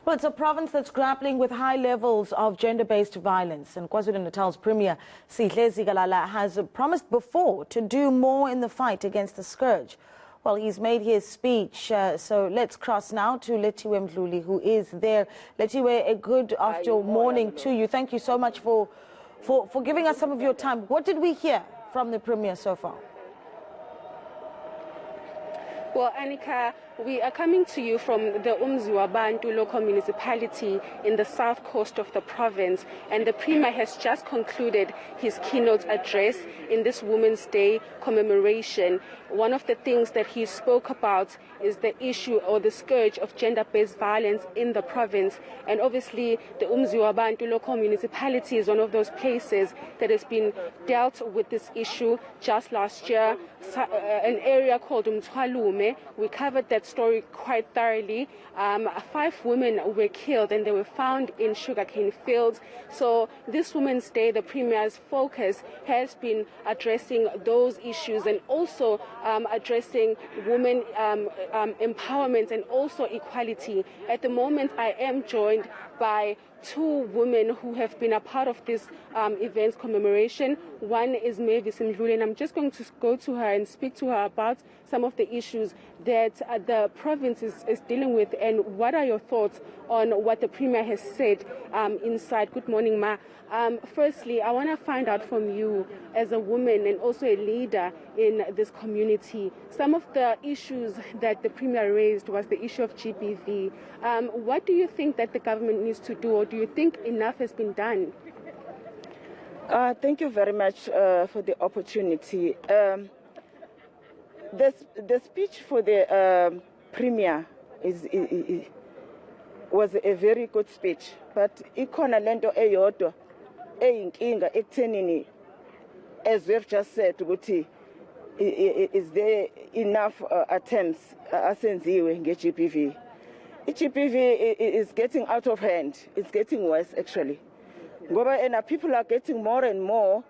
Well, it's a province that's grappling with high levels of gender-based violence, and KwaZulu-Natal's Premier Sihle Zikalala has promised before to do more in the fight against the scourge. Well, he's made his speech, so let's cross now to Letiwe Mdluli, who is there. Letiwe, a good morning to you. Thank you so much for giving us some of your time. What did we hear from the Premier so far? Well, eNCA, we are coming to you from the Bantu local municipality in the south coast of the province, and the Premier has just concluded his keynote address in this Women's Day commemoration. One of the things that he spoke about is the issue or the scourge of gender-based violence in the province, and obviously the Bantu local municipality is one of those places that has been dealt with this issue. Just last year, an area called Umthwalume, we covered that story quite thoroughly. 5 women were killed and they were found in sugarcane fields. So this Women's Day, the Premier's focus has been addressing those issues and also addressing women empowerment and equality. At the moment, I am joined by 2 women who have been a part of this event's commemoration. One is Mavis Mdluli, and I'm just going to go to her and speak to her about some of the issues that the province is dealing with, and what are your thoughts on what the Premier has said inside. Good morning, Ma. Firstly, I want to find out from you as a woman and also a leader in this community, some of the issues that the Premier raised was the issue of GBV. What do you think that the government needs to do, or do you think enough has been done? Thank you very much for the opportunity. The speech for the Premier was a very good speech, but ikona lento eyodwa eyinkinga ekuthenini, as we've just said, ukuthi is there enough attempts asenziwe nge-GBV? GBV is getting out of hand. It's getting worse, actually. And people are getting more and more,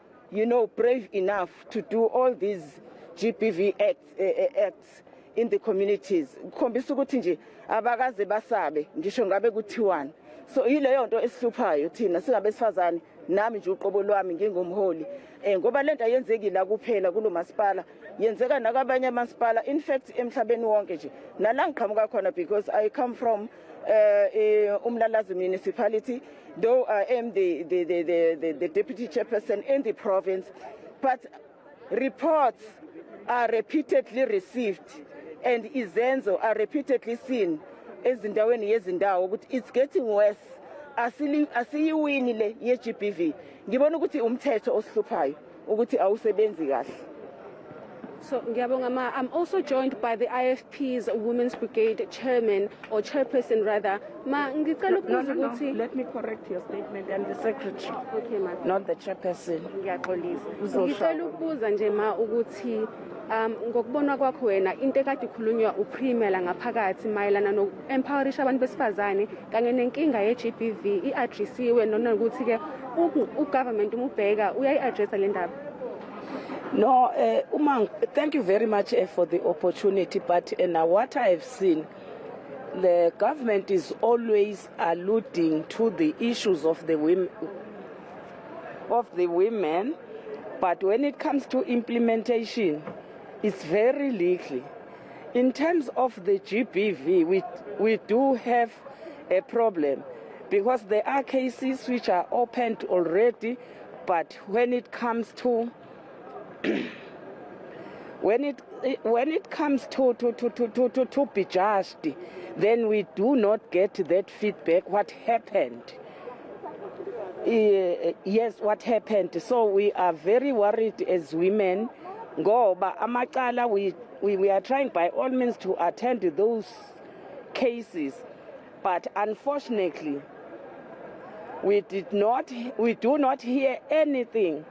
brave enough to do all these GBV acts in the communities. Khombisa ukuthi nje abakaze basabe ngisho ngabe kuthiwani. So ileyo nto esihluphayo thina singabesifazane, nami nje uqobo lwami ngingumholi. Ngoba lento ayenzeki la kuphela kulo masipala, yenzeka nakabanye amasipala, in fact emhlabeni wonke nje. Nala ngiqhamuka khona, because I come from Umlalazi municipality, though I am the deputy chairperson in the province, but reports are repeatedly received and izenzo are repeatedly seen ezindaweni yezindawo ukuthi it's getting worse. Asiyiwini le ye-GBV. Ngibona ukuthi umthetho osihluphayo ukuthi awusebenzi kahle. So, I'm also joined by the IFP's Women's Brigade chairman, or chairperson rather. No, let me correct your statement. I'm the secretary. Okay, ma. Not the chairperson. Yeah, police. Ngicela ukubuza nje ma ukuthi ngokubona kwakho wena into ekade ikhulunywa uPremier la ngaphakathi mayelana no-empowerisha abantu besifazane kanye nenkinga ye-GBV i-addressiwe, nona ukuthi ke ugovernment umubheka uyayi-addressa le ndaba. No, Umang, thank you very much for the opportunity, but now what I have seen, the government is always alluding to the issues of the women, but when it comes to implementation, it's very little. In terms of the GBV, we do have a problem, because there are cases which are opened already, but when it comes to when it comes to be judged, then we do not get that feedback. What happened? Yes, what happened? So we are very worried as women. Ngoba amacala, we are trying by all means to attend to those cases, but unfortunately, we do not hear anything.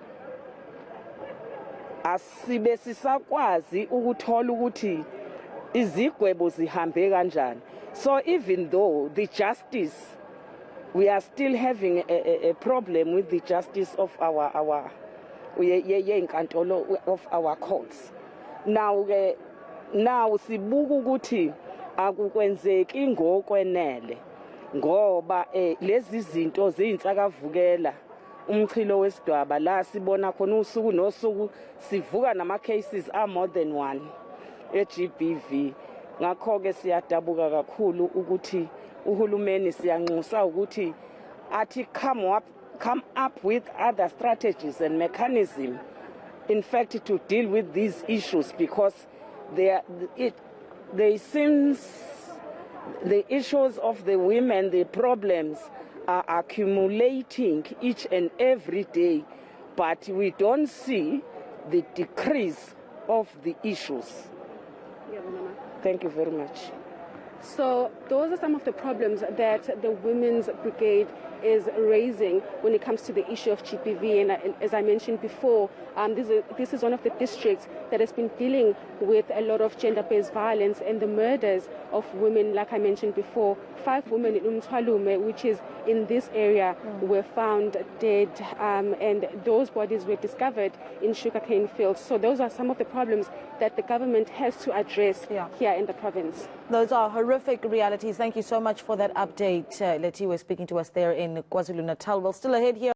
Asibe sisakwazi ukuthola ukuthi izigwebo zihambe kanjani. So even though the justice, we are still having a problem with the justice of our courts. Now sibuka ukuthi akukwenzeki ngokwenele. ngoba lezi zinto ziyinsakavukela umchilo wesidwaba la sibona khona usuku nosuku sivuka nama cases are more than one GBV. Ngakho ke siyadabuka kakhulu ukuthi uhulumeni siyanxusa ukuthi athi come up with other strategies and mechanisms, in fact, to deal with these issues, because they seems the issues of the women, the problems are accumulating each and every day, but we don't see the decrease of the issues. Thank you very much. So those are some of the problems that the Women's Brigade is raising when it comes to the issue of GBV. And as I mentioned before, this is one of the districts that has been dealing with a lot of gender-based violence and the murders of women. Like I mentioned before, 5 women in Umthwalume, which is in this area, were found dead, and those bodies were discovered in sugarcane fields. So those are some of the problems that the government has to address here in the province. Those are horrific realities. Thank you so much for that update. Letty was speaking to us there in KwaZulu-Natal. Well, still ahead here.